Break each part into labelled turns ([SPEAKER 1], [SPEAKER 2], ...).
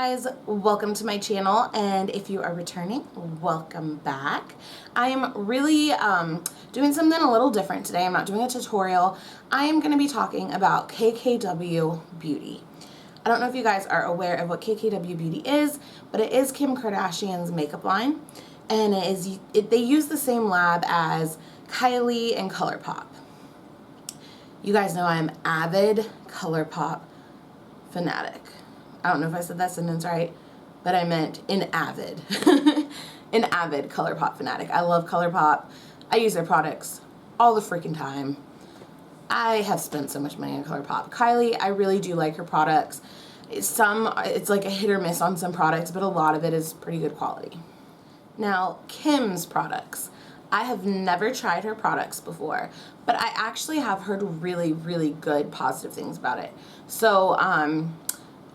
[SPEAKER 1] guys, welcome to my channel, and if you are returning, welcome back. I am really doing something a little different today. I'm not doing a tutorial. I am going to be talking about KKW Beauty. I don't know if you guys are aware of what KKW Beauty is, but it is Kim Kardashian's makeup line, and they use the same lab as Kylie and ColourPop. You guys know I'm avid ColourPop fanatic. I don't know if I said that sentence right, but I meant an avid. An avid ColourPop fanatic. I love ColourPop. I use their products all the freaking time. I have spent so much money on ColourPop. Kylie, I really do like her products. It's like a hit or miss on some products, but a lot of it is pretty good quality. Now, Kim's products. I have never tried her products before, but I actually have heard really, really good positive things about it. So,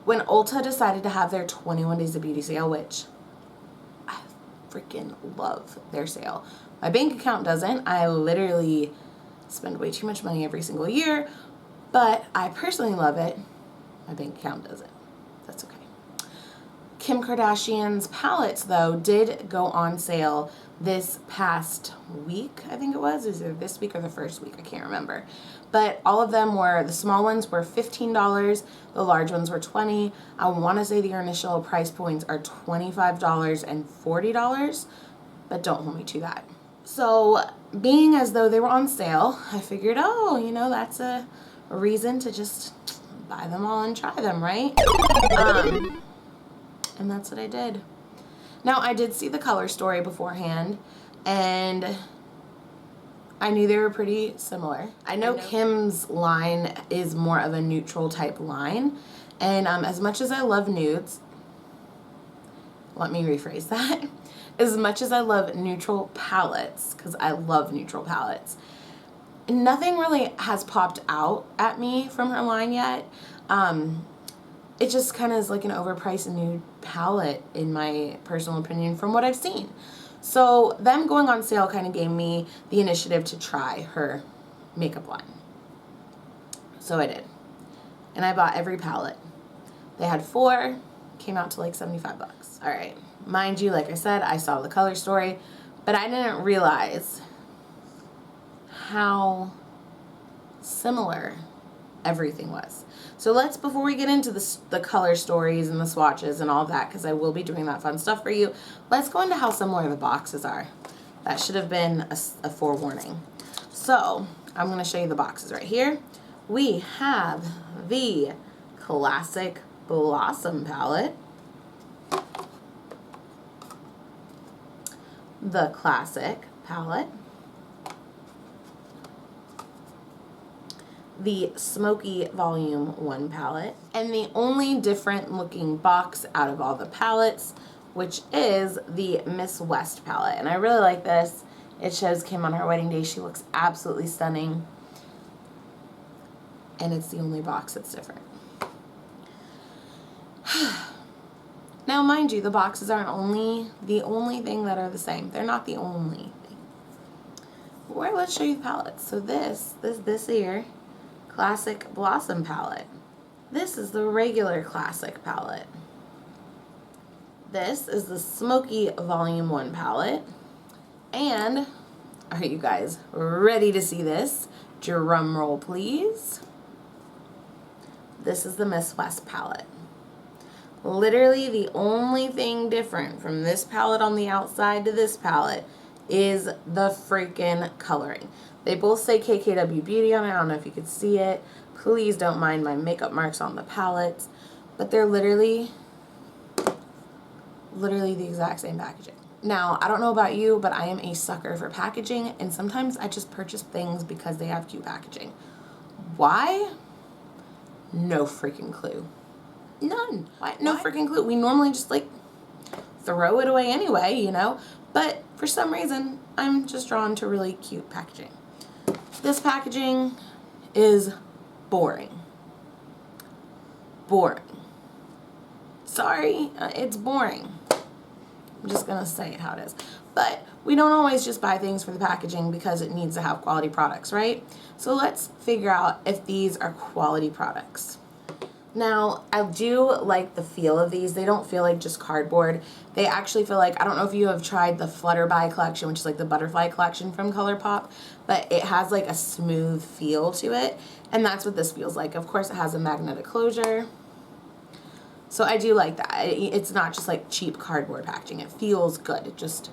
[SPEAKER 1] when Ulta decided to have their 21 Days of Beauty sale, which I freaking love their sale. My bank account doesn't. I literally spend way too much money every single year, but I personally love it. My bank account doesn't. That's okay. Kim Kardashian's palettes, though, did go on sale this past week, I think it was. Is it this week or the first week? I can't remember. But all of them were, the small ones were $15, the large ones were $20. I want to say their initial price points are $25 and $40, but don't hold me to that. So, being as though they were on sale, I figured, oh, you know, that's a reason to just buy them all and try them, right? And that's what I did. Now, I did see the color story beforehand, and I knew they were pretty similar. I know Kim's line is more of a neutral type line, and as much as I love nudes, let me rephrase that. As much as I love neutral palettes, because I love neutral palettes, nothing really has popped out at me from her line yet. It just kind of is like an overpriced nude palette, in my personal opinion, from what I've seen. So them going on sale kind of gave me the initiative to try her makeup line. So I did. And I bought every palette. They had 4, came out to like 75 bucks. All right. Mind you, like I said, I saw the color story, but I didn't realize how similar everything was. So let's, before we get into the color stories and the swatches and all that, because I will be doing that fun stuff for you, let's go into how similar the boxes are. That should have been a forewarning. So I'm going to show you the boxes right here. We have the Classic Blossom palette, the Classic palette, the Smokey Volume 1 palette, and the only different looking box out of all the palettes, which is the Miss West palette. And I really like this. It shows Kim on her wedding day. She looks absolutely stunning. And it's the only box that's different. Now, mind you, the boxes aren't the only thing that are the same. They're not the only thing. Well, let's show you the palettes. So this here, Classic Blossom palette. This is the regular Classic palette. This is the Smokey Volume 1 palette. And, are you guys ready to see this? Drum roll, please. This is the Miss West palette. Literally the only thing different from this palette on the outside to this palette is the freaking coloring. They both say KKW Beauty on it. I don't know if you could see it. Please don't mind my makeup marks on the palettes. But they're literally the exact same packaging. Now, I don't know about you, but I am a sucker for packaging. And sometimes I just purchase things because they have cute packaging. Why? No freaking clue. None. Why? No freaking clue. We normally just like throw it away anyway, you know. But for some reason, I'm just drawn to really cute packaging. This packaging is boring. Boring. Sorry, it's boring. I'm just gonna say it how it is. But we don't always just buy things for the packaging because it needs to have quality products, right? So let's figure out if these are quality products. Now, I do like the feel of these. They don't feel like just cardboard. They actually feel like, I don't know if you have tried the Flutterby collection, which is like the butterfly collection from ColourPop, but it has like a smooth feel to it, and that's what this feels like. Of course, it has a magnetic closure, so I do like that. It's not just like cheap cardboard packaging. It feels good. It just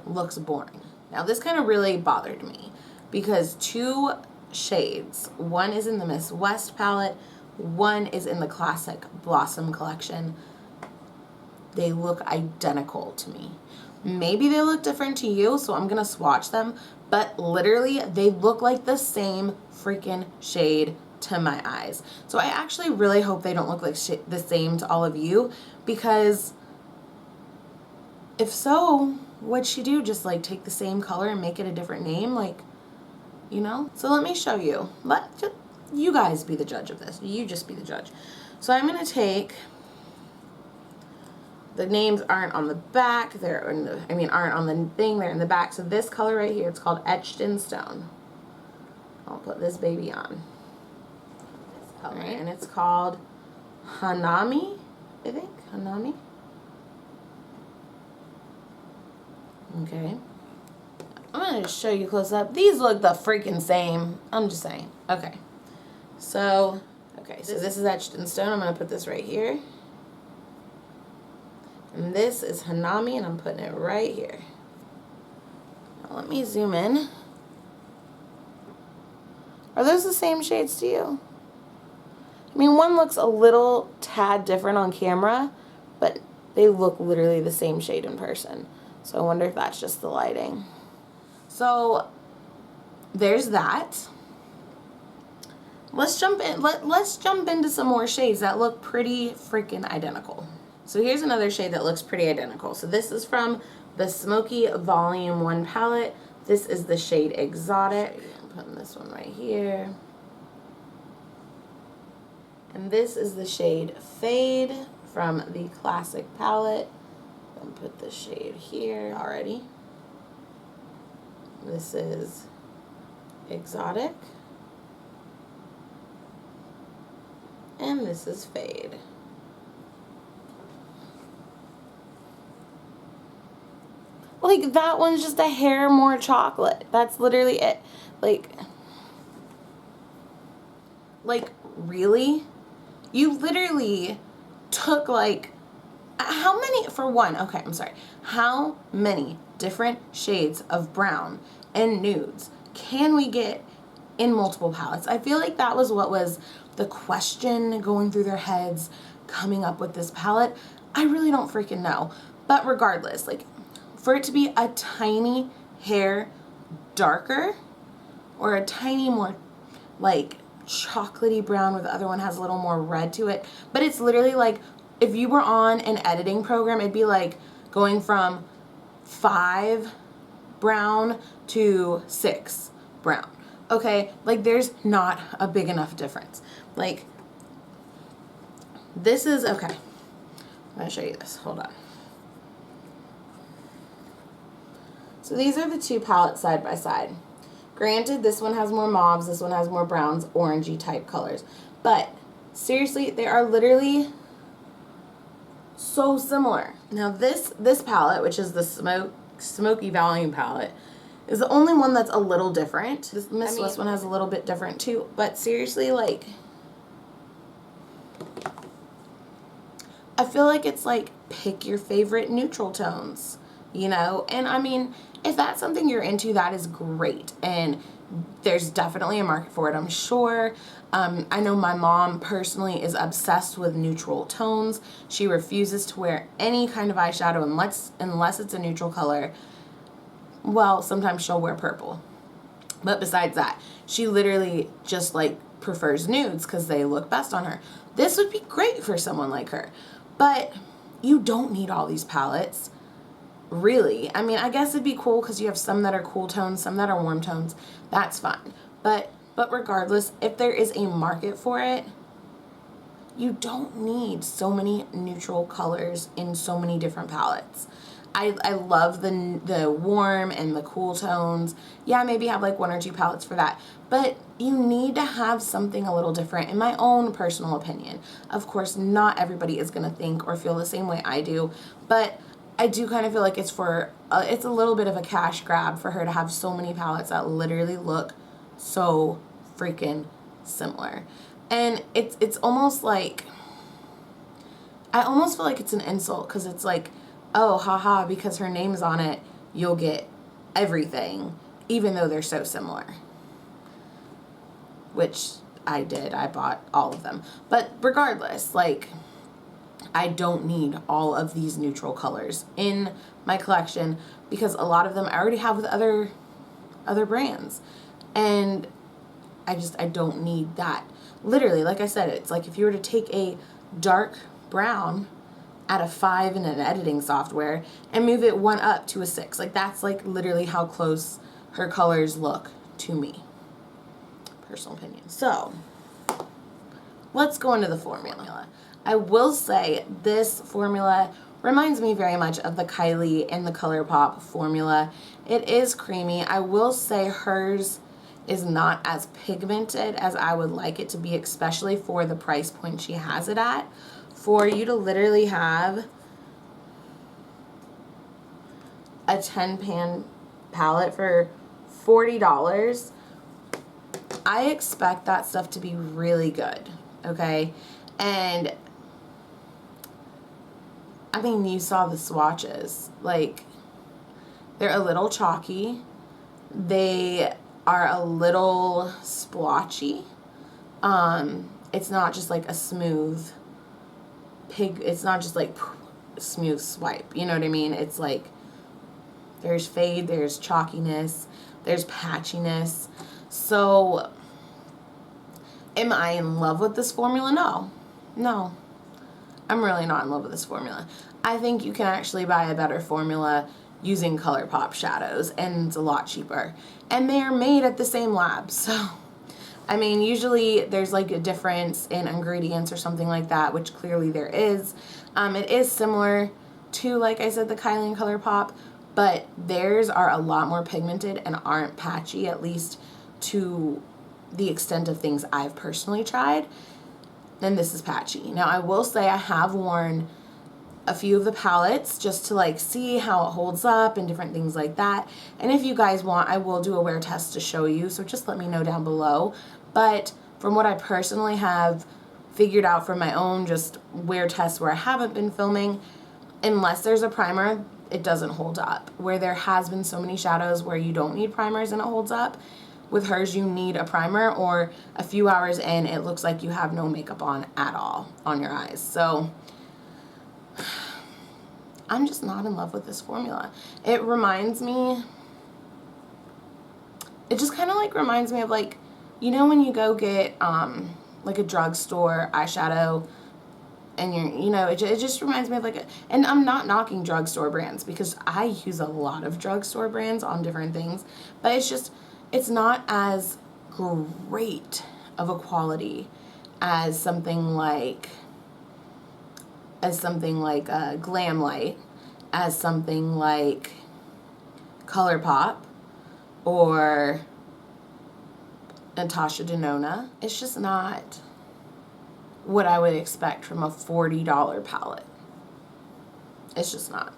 [SPEAKER 1] looks boring. Now, this kind of really bothered me because two shades, one is in the Miss West palette, one is in the classic Blossom collection. They look identical to me. Maybe they look different to you, so I'm gonna swatch them, but literally they look like the same freaking shade to my eyes. So I actually really hope they don't look like the same to all of you, because if so, what'd she do? Just like take the same color and make it a different name? Like, you know? So let me show you. You guys be the judge of this. You just be the judge. So I'm going to take, the names aren't on the back, they're in the, aren't on the thing, they're in the back. So this color right here, it's called Etched in Stone. I'll put this baby on. This color, right? And it's called Hanami, I think. Hanami. Okay. I'm going to show you close up. These look the freaking same. I'm just saying. Okay. So this is Etched in Stone. I'm going to put this right here. And this is Hanami, and I'm putting it right here. Now let me zoom in. Are those the same shades to you? I mean, one looks a little tad different on camera, but they look literally the same shade in person. So I wonder if that's just the lighting. So there's that. Let's jump in. Let's jump into some more shades that look pretty freaking identical. So here's another shade that looks pretty identical. So this is from the Smokey Volume 1 palette. This is the shade Exotic. I'm putting this one right here. And this is the shade Fade from the Classic palette. And put the shade here already. This is Exotic. And this is Fade. Like, that one's just a hair more chocolate. That's literally it. Like, really? You literally took, like, how many, for one, okay, I'm sorry. How many different shades of brown and nudes can we get in multiple palettes? I feel like that was what was the question going through their heads coming up with this palette. I really don't freaking know. But regardless, like, for it to be a tiny hair darker or a tiny more like chocolatey brown where the other one has a little more red to it, but it's literally like if you were on an editing program, it'd be like going from 5 brown to 6 brown. Okay, like there's not a big enough difference. Like, this is, okay, I'm gonna show you this, hold on. So these are the two palettes side by side. Granted, this one has more mauves, this one has more browns, orangey type colors. But seriously, they are literally so similar. Now this palette, which is the Smokey Volume palette, is the only one that's a little different. This Miss West one has a little bit different too. But seriously, like, I feel like it's like pick your favorite neutral tones, you know? And I mean, if that's something you're into, that is great. And there's definitely a market for it, I'm sure. I know my mom personally is obsessed with neutral tones. She refuses to wear any kind of eyeshadow unless it's a neutral color. Well, sometimes she'll wear purple. But besides that, she literally just like prefers nudes because they look best on her. This would be great for someone like her. But you don't need all these palettes. Really. I mean, I guess it'd be cool because you have some that are cool tones, some that are warm tones. That's fine. But regardless, if there is a market for it, you don't need so many neutral colors in so many different palettes. I love the warm and the cool tones. Yeah, maybe have like 1 or 2 palettes for that. But you need to have something a little different, in my own personal opinion. Of course, not everybody is going to think or feel the same way I do, but I do kind of feel like it's it's a little bit of a cash grab for her to have so many palettes that literally look so freaking similar. And it's almost like, I almost feel like it's an insult, because it's like, oh, haha, because her name's on it, you'll get everything, even though they're so similar. Which I did. I bought all of them. But regardless, like, I don't need all of these neutral colors in my collection, because a lot of them I already have with other brands. And I don't need that. Literally, like I said, it's like if you were to take a dark brown at a 5 in an editing software and move it 1 up to a 6. Like, that's like literally how close her colors look to me. Personal opinion. So, let's go into the formula. I will say this formula reminds me very much of the Kylie and the ColourPop formula. It is creamy. I will say hers is not as pigmented as I would like it to be, especially for the price point she has it at. For you to literally have a 10-pan palette for $40, I expect that stuff to be really good, okay? And I mean, you saw the swatches. Like, they're a little chalky. They are a little splotchy. It's not just like a smooth it's not just like smooth swipe, you know what I mean? It's like there's fade, there's chalkiness, there's patchiness. So am I in love with this formula? No, I'm really not in love with this formula. I think you can actually buy a better formula using ColourPop shadows, and it's a lot cheaper, and they are made at the same lab. So I mean, usually there's like a difference in ingredients or something like that, which clearly there is. It is similar to, like I said, the Kylie and ColourPop, but theirs are a lot more pigmented and aren't patchy, at least to the extent of things I've personally tried. Then this is patchy. Now, I will say I have worn a few of the palettes just to like see how it holds up and different things like that. And if you guys want, I will do a wear test to show you, so just let me know down below. But from what I personally have figured out from my own just wear tests where I haven't been filming, unless there's a primer, it doesn't hold up. Where there has been so many shadows where you don't need primers and it holds up, with hers you need a primer, or a few hours in it looks like you have no makeup on at all on your eyes. So I'm just not in love with this formula. It reminds me, it just kind of like reminds me of, like, you know when you go get like a drugstore eyeshadow and it just reminds me of like and I'm not knocking drugstore brands, because I use a lot of drugstore brands on different things, but it's not as great of a quality as something like Glam Light, as something like ColourPop or Natasha Denona. It's just not what I would expect from a $40 palette. It's just not.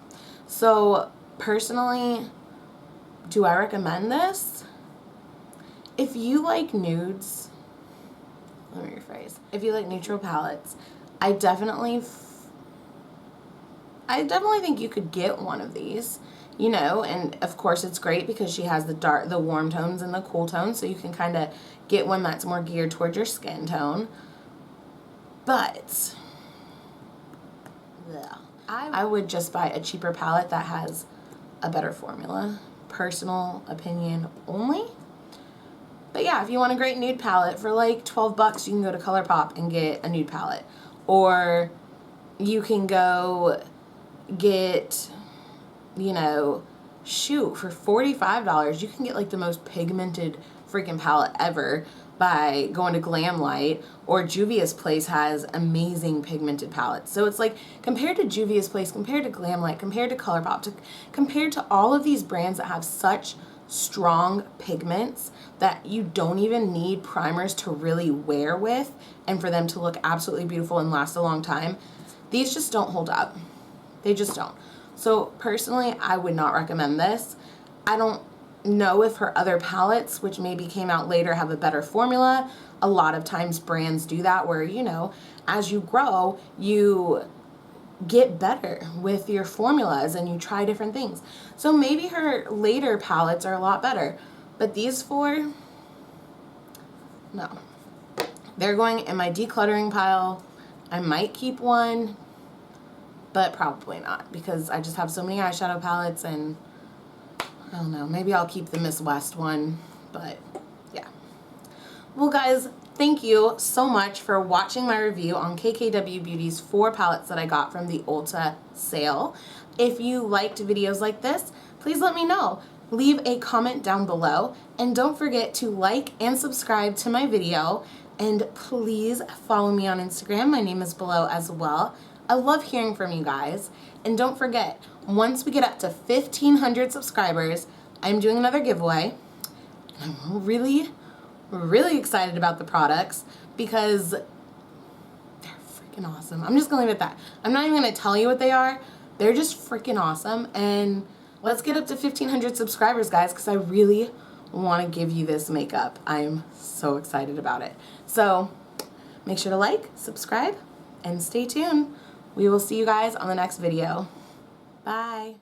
[SPEAKER 1] So personally, do I recommend this? If you like nudes, let me rephrase. If you like neutral palettes, I definitely think you could get one of these, and of course it's great because she has the warm tones and the cool tones, so you can kind of get one that's more geared towards your skin tone. But yeah, I would just buy a cheaper palette that has a better formula. Personal opinion only. But yeah, if you want a great nude palette for like $12, you can go to ColourPop and get a nude palette. Or you can go get, for $45, you can get like the most pigmented freaking palette ever by going to Glamlight, or Juvia's Place has amazing pigmented palettes. So it's like, compared to Juvia's Place, compared to Glamlight, compared to ColourPop, compared to all of these brands that have such strong pigments that you don't even need primers to really wear with and for them to look absolutely beautiful and last a long time, these just don't hold up. They just don't. So personally, I would not recommend this. I don't know if her other palettes, which maybe came out later, have a better formula. A lot of times brands do that where, you know, as you grow, you get better with your formulas and you try different things. So maybe her later palettes are a lot better, but these four, no. They're going in my decluttering pile. I might keep one, but probably not, because I just have so many eyeshadow palettes, and I don't know, maybe I'll keep the Miss West one, but yeah. Well guys, thank you so much for watching my review on KKW Beauty's 4 palettes that I got from the Ulta sale. If you liked videos like this, please let me know. Leave a comment down below, and don't forget to like and subscribe to my video, and please follow me on Instagram. My name is below as well. I love hearing from you guys, and don't forget, once we get up to 1,500 subscribers, I'm doing another giveaway. I'm really excited about the products because they're freaking awesome. I'm just gonna leave it at that. I'm not even gonna tell you what they are. They're just freaking awesome, and let's get up to 1,500 subscribers, guys, because I really want to give you this makeup. I'm so excited about it. So make sure to like, subscribe, and stay tuned. We will see you guys on the next video. Bye.